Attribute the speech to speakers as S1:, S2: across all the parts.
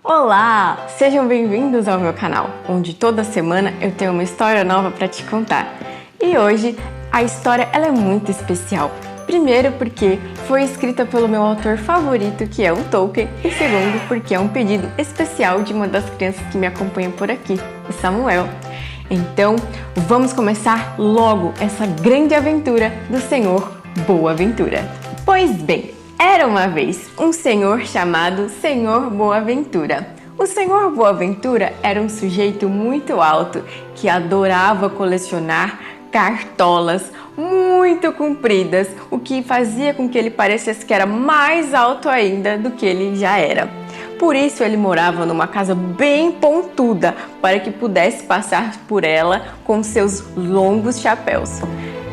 S1: Olá! Sejam bem-vindos ao meu canal, onde toda semana eu tenho uma história nova para te contar. E hoje a história ela é muito especial. Primeiro porque foi escrita pelo meu autor favorito, que é o Tolkien, e segundo porque é um pedido especial de uma das crianças que me acompanham por aqui, o Samuel. Então, vamos começar logo essa grande aventura do Senhor Boaventura. Pois bem, era uma vez um senhor chamado Senhor Boaventura. O Senhor Boaventura era um sujeito muito alto que adorava colecionar cartolas muito compridas, o que fazia com que ele parecesse que era mais alto ainda do que ele já era. Por isso ele morava numa casa bem pontuda para que pudesse passar por ela com seus longos chapéus.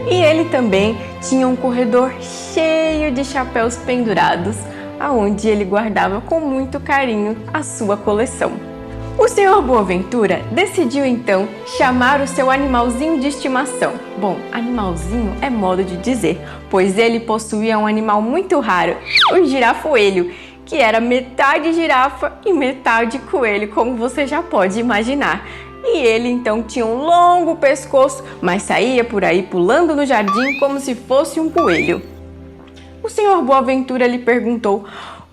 S1: E ele também tinha um corredor cheio de chapéus pendurados, aonde ele guardava com muito carinho a sua coleção. O Senhor Boaventura decidiu então chamar o seu animalzinho de estimação. Bom, animalzinho é modo de dizer, pois ele possuía um animal muito raro, o girafoelho, que era metade girafa e metade coelho, como você já pode imaginar. E ele então tinha um longo pescoço, mas saía por aí pulando no jardim como se fosse um coelho. O Senhor Boaventura lhe perguntou: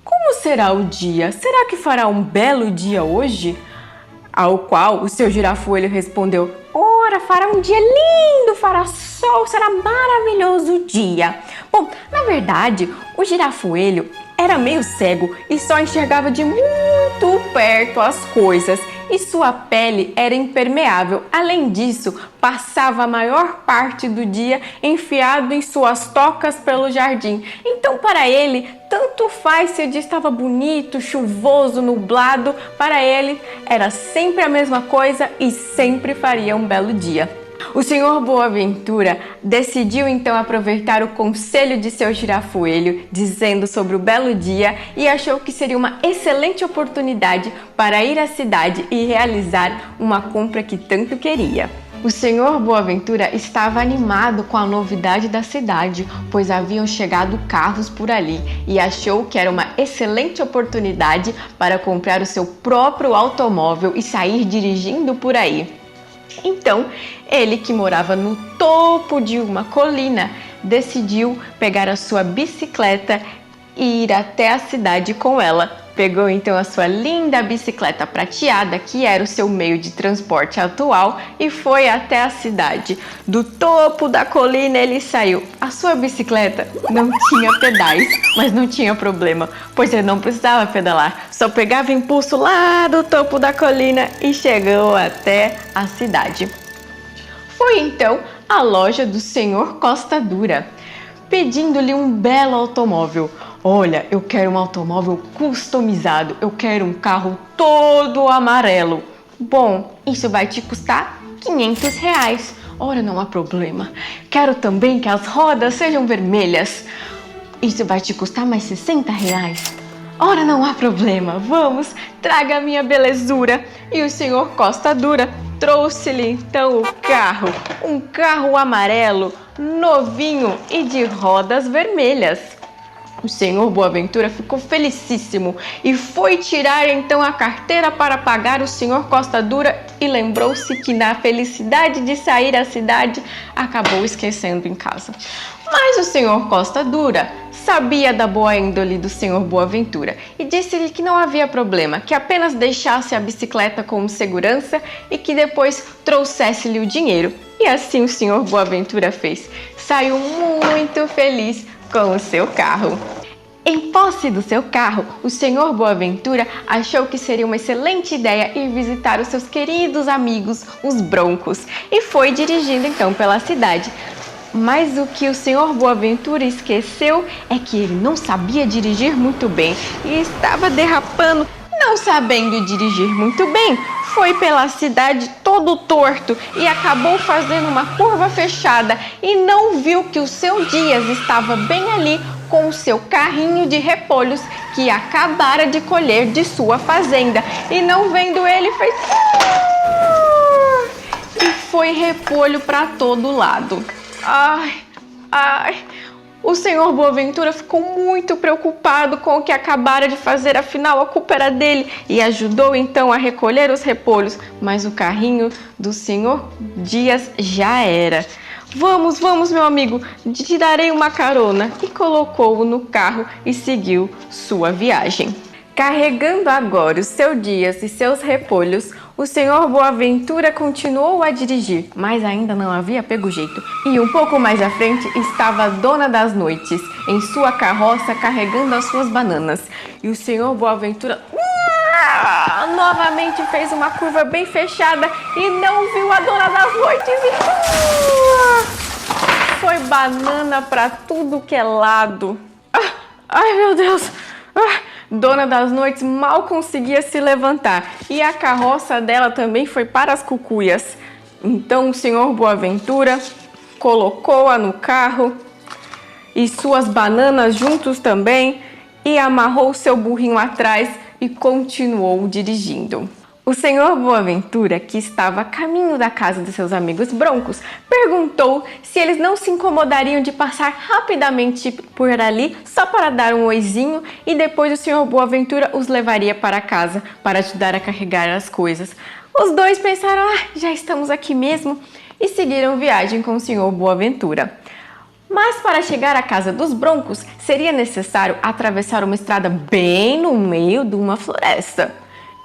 S1: como será o dia? Será que fará um belo dia hoje? Ao qual o seu girafoelho respondeu: ora, fará um dia lindo, fará sol, será maravilhoso o dia. Bom, na verdade, o girafoelho era meio cego e só enxergava de muito perto as coisas, e sua pele era impermeável. Além disso, passava a maior parte do dia enfiado em suas tocas pelo jardim. Então, para ele, tanto faz se o dia estava bonito, chuvoso, nublado, para ele era sempre a mesma coisa e sempre faria um belo dia. O Senhor Boaventura decidiu então aproveitar o conselho de seu girafoelho, dizendo sobre o belo dia, e achou que seria uma excelente oportunidade para ir à cidade e realizar uma compra que tanto queria. O Senhor Boaventura estava animado com a novidade da cidade, pois haviam chegado carros por ali, e achou que era uma excelente oportunidade para comprar o seu próprio automóvel e sair dirigindo por aí. Então, ele, que morava no topo de uma colina, decidiu pegar a sua bicicleta e ir até a cidade com ela. Pegou então a sua linda bicicleta prateada, que era o seu meio de transporte atual, e foi até a cidade. Do topo da colina ele saiu. A sua bicicleta não tinha pedais, mas não tinha problema, pois ele não precisava pedalar. Só pegava impulso lá do topo da colina e chegou até a cidade. Foi então à loja do Senhor Costa Dura, pedindo-lhe um belo automóvel. Olha, eu quero um automóvel customizado, eu quero um carro todo amarelo. Bom, isso vai te custar R$500. Ora, não há problema. Quero também que as rodas sejam vermelhas. Isso vai te custar mais R$60. Ora, não há problema. Vamos, traga a minha belezura. E o Senhor Costa Dura trouxe-lhe então o carro. Um carro amarelo, novinho e de rodas vermelhas. O Senhor Boaventura ficou felicíssimo e foi tirar então a carteira para pagar o Senhor Costa Dura, e lembrou-se que na felicidade de sair à cidade acabou esquecendo em casa. Mas o Senhor Costa Dura sabia da boa índole do Senhor Boaventura e disse-lhe que não havia problema, que apenas deixasse a bicicleta como segurança e que depois trouxesse-lhe o dinheiro. E assim o Senhor Boaventura fez. Saiu muito feliz com o seu carro. Em posse do seu carro, o Senhor Boaventura achou que seria uma excelente ideia ir visitar os seus queridos amigos, os Broncos, e foi dirigindo então pela cidade. Mas o que o Senhor Boaventura esqueceu é que ele não sabia dirigir muito bem e estava derrapando. Não sabendo dirigir muito bem, foi pela cidade todo torto e acabou fazendo uma curva fechada e não viu que o seu Dias estava bem ali com o seu carrinho de repolhos que acabara de colher de sua fazenda. E não vendo ele, fez... e foi repolho para todo lado. Ai, O senhor Boaventura ficou muito preocupado com o que acabara de fazer, afinal a culpa era dele, e ajudou então a recolher os repolhos, mas o carrinho do senhor Dias já era. Vamos, vamos, meu amigo, te darei uma carona, e colocou-o no carro e seguiu sua viagem. Carregando agora o seu Dias e seus repolhos, o senhor Boaventura continuou a dirigir, mas ainda não havia pego jeito. E um pouco mais à frente estava a Dona das Noites, em sua carroça carregando as suas bananas. E o senhor Boaventura novamente fez uma curva bem fechada e não viu a Dona das Noites e foi banana para tudo que é lado. Ai, meu Deus! Dona das Noites mal conseguia se levantar e a carroça dela também foi para as cucuias. Então o senhor Boaventura colocou-a no carro e suas bananas juntos também e amarrou seu burrinho atrás e continuou dirigindo. O senhor Boaventura, que estava a caminho da casa de seus amigos broncos, perguntou se eles não se incomodariam de passar rapidamente por ali só para dar um oizinho e depois o senhor Boaventura os levaria para casa para ajudar a carregar as coisas. Os dois pensaram, já estamos aqui mesmo, e seguiram viagem com o senhor Boaventura. Mas para chegar à casa dos broncos, seria necessário atravessar uma estrada bem no meio de uma floresta.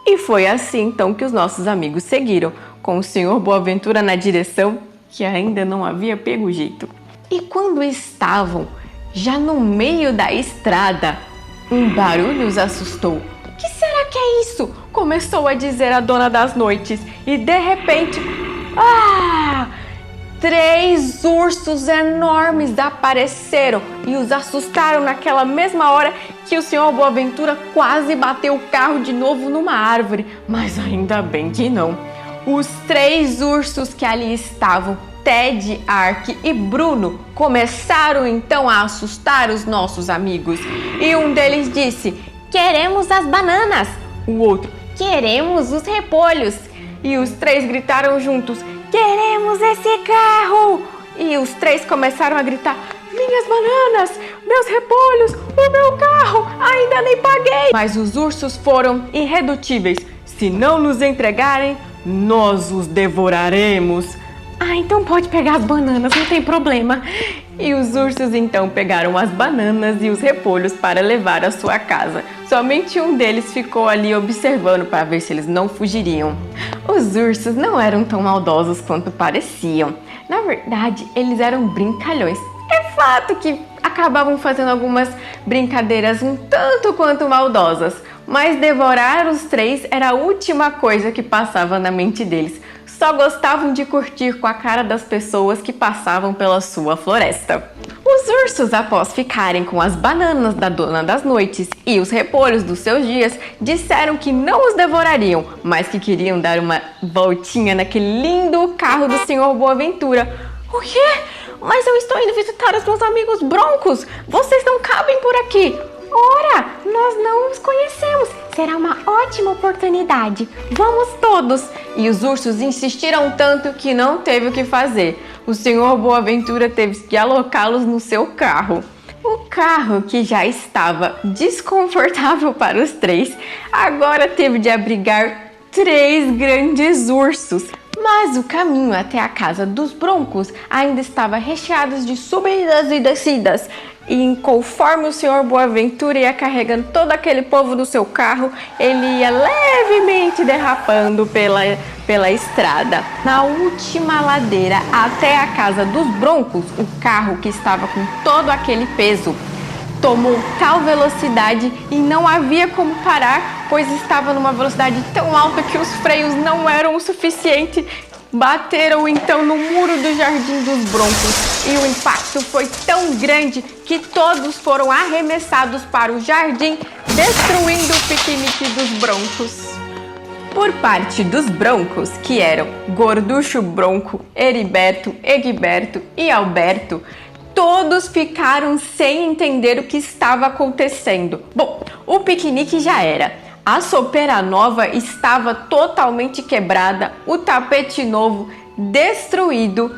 S1: E foi assim então que os nossos amigos seguiram, com o senhor Boaventura na direção que ainda não havia pego jeito. E quando estavam já no meio da estrada, um barulho os assustou. O que será que é isso? Começou a dizer a Dona das Noites e de repente... 3 ursos enormes apareceram e os assustaram naquela mesma hora que o senhor Boaventura quase bateu o carro de novo numa árvore, mas ainda bem que não. Os 3 ursos que ali estavam, Ted, Ark e Bruno, começaram então a assustar os nossos amigos. E um deles disse, queremos as bananas. O outro, queremos os repolhos. E os 3 gritaram juntos, queremos esse carro! E os 3 começaram a gritar, minhas bananas, meus repolhos, o meu carro, ainda nem paguei! Mas os ursos foram irredutíveis. Se não nos entregarem, nós os devoraremos. Então pode pegar as bananas, não tem problema. E os ursos então pegaram as bananas e os repolhos para levar à sua casa. Somente um deles ficou ali observando para ver se eles não fugiriam. Os ursos não eram tão maldosos quanto pareciam. Na verdade, eles eram brincalhões. É fato que acabavam fazendo algumas brincadeiras um tanto quanto maldosas, mas devorar os 3 era a última coisa que passava na mente deles. Só gostavam de curtir com a cara das pessoas que passavam pela sua floresta. Os ursos, após ficarem com as bananas da Dona das Noites e os repolhos dos seus dias, disseram que não os devorariam, mas que queriam dar uma voltinha naquele lindo carro do senhor Boaventura. O quê? Mas eu estou indo visitar os meus amigos broncos! Vocês não cabem por aqui! Ora, nós não os conhecemos. Será uma ótima oportunidade. Vamos todos. E os ursos insistiram tanto que não teve o que fazer. O senhor Boaventura teve que alocá-los no seu carro. O carro, que já estava desconfortável para os 3, agora teve de abrigar 3 grandes ursos. Mas o caminho até a casa dos broncos ainda estava recheado de subidas e descidas. E conforme o senhor Boaventura ia carregando todo aquele povo no seu carro, ele ia levemente derrapando pela estrada. Na última ladeira até a casa dos broncos, o carro, que estava com todo aquele peso, tomou tal velocidade e não havia como parar, pois estava numa velocidade tão alta que os freios não eram o suficiente. Bateram então no muro do Jardim dos Broncos e o impacto foi tão grande que todos foram arremessados para o jardim, destruindo o piquenique dos broncos. Por parte dos broncos, que eram Gorducho Bronco, Heriberto, Egberto e Alberto, todos ficaram sem entender o que estava acontecendo. Bom, o piquenique já era. A sopeira nova estava totalmente quebrada, o tapete novo destruído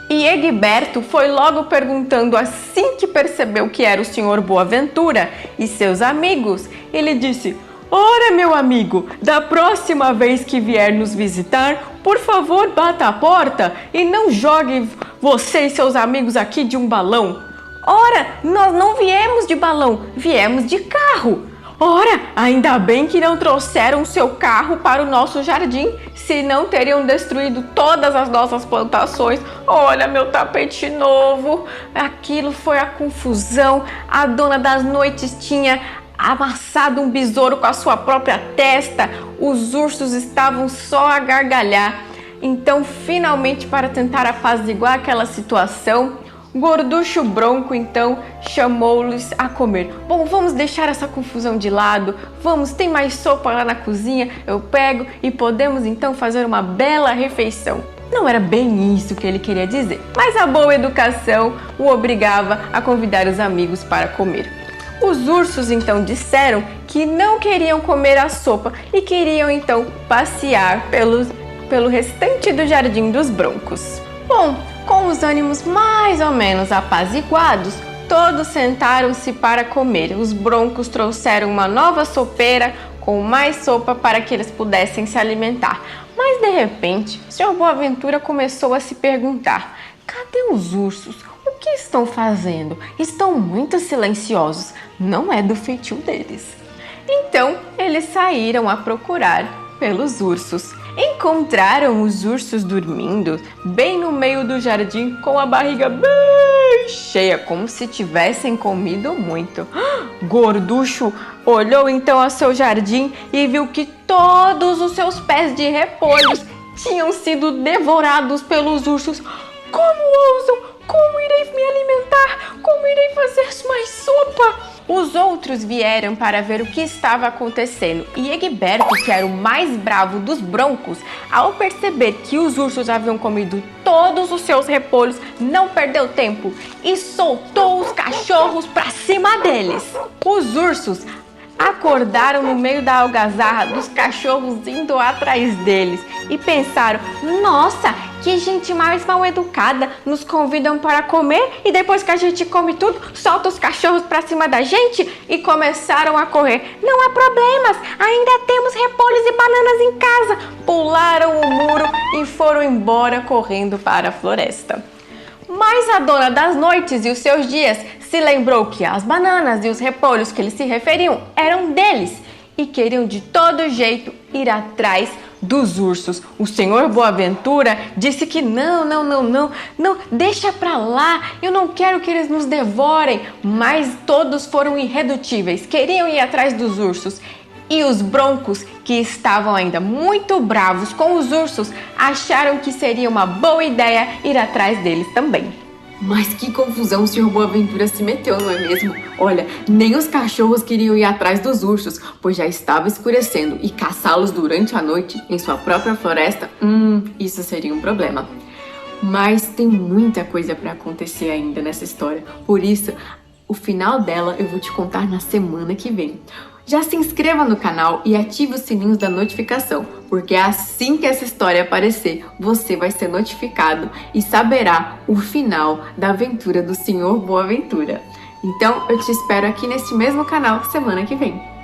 S1: E Egberto foi logo perguntando assim que percebeu que era o Senhor Boaventura e seus amigos. Ele disse: ora, meu amigo, da próxima vez que vier nos visitar, por favor, bata a porta e não jogue você e seus amigos aqui de um balão. Ora, nós não viemos de balão, viemos de carro. Ora, ainda bem que não trouxeram seu carro para o nosso jardim, senão teriam destruído todas as nossas plantações. Olha, meu tapete novo. Aquilo foi a confusão. A dona das noites tinha amassado um besouro com a sua própria testa. Os ursos estavam só a gargalhar. Então, finalmente, para tentar apaziguar aquela situação, Gorducho Bronco então chamou-lhes a comer. Bom, vamos deixar essa confusão de lado. Vamos, tem mais sopa lá na cozinha, eu pego e podemos então fazer uma bela refeição. Não era bem isso que ele queria dizer, mas a boa educação o obrigava a convidar os amigos para comer. Os ursos então disseram que não queriam comer a sopa e queriam então passear pelo restante do jardim dos Broncos. Bom, com os ânimos mais ou menos apaziguados, todos sentaram-se para comer. Os Broncos trouxeram uma nova sopeira com mais sopa para que eles pudessem se alimentar. Mas de repente, o Sr. Boaventura começou a se perguntar: cadê os ursos? O que estão fazendo? Estão muito silenciosos. Não é do feitio deles. Então, eles saíram a procurar pelos ursos. Encontraram os ursos dormindo bem no meio do jardim com a barriga bem cheia, como se tivessem comido muito. Gorducho olhou então ao seu jardim e viu que todos os seus pés de repolhos tinham sido devorados pelos ursos. Como ousam? Como irei me alimentar? Como irei fazer mais sopa? Os outros vieram para ver o que estava acontecendo e Egberto, que era o mais bravo dos Broncos, ao perceber que os ursos haviam comido todos os seus repolhos, não perdeu tempo e soltou os cachorros para cima deles. Os ursos acordaram no meio da algazarra dos cachorros indo atrás deles e pensaram: nossa, que gente mais mal educada, nos convidam para comer e depois que a gente come tudo, solta os cachorros para cima da gente, e começaram a correr. Não há problemas, ainda temos repolhos e bananas em casa. Pularam o muro e foram embora correndo para a floresta. Mas a dona das noites e os seus dias se lembrou que as bananas e os repolhos que eles se referiam eram deles e queriam de todo jeito ir atrás dos ursos. O Senhor Boaventura disse que não, deixa pra lá, eu não quero que eles nos devorem. Mas todos foram irredutíveis, queriam ir atrás dos ursos. E os Broncos, que estavam ainda muito bravos com os ursos, acharam que seria uma boa ideia ir atrás deles também.
S2: Mas que confusão o Sr. Boaventura se meteu, não é mesmo? Olha, nem os cachorros queriam ir atrás dos ursos, pois já estava escurecendo, e caçá-los durante a noite em sua própria floresta, isso seria um problema. Mas tem muita coisa para acontecer ainda nessa história, por isso, o final dela eu vou te contar na semana que vem. Já se inscreva no canal e ative os sininhos da notificação, porque assim que essa história aparecer, você vai ser notificado e saberá o final da aventura do Sr. Boaventura. Então, eu te espero aqui neste mesmo canal semana que vem.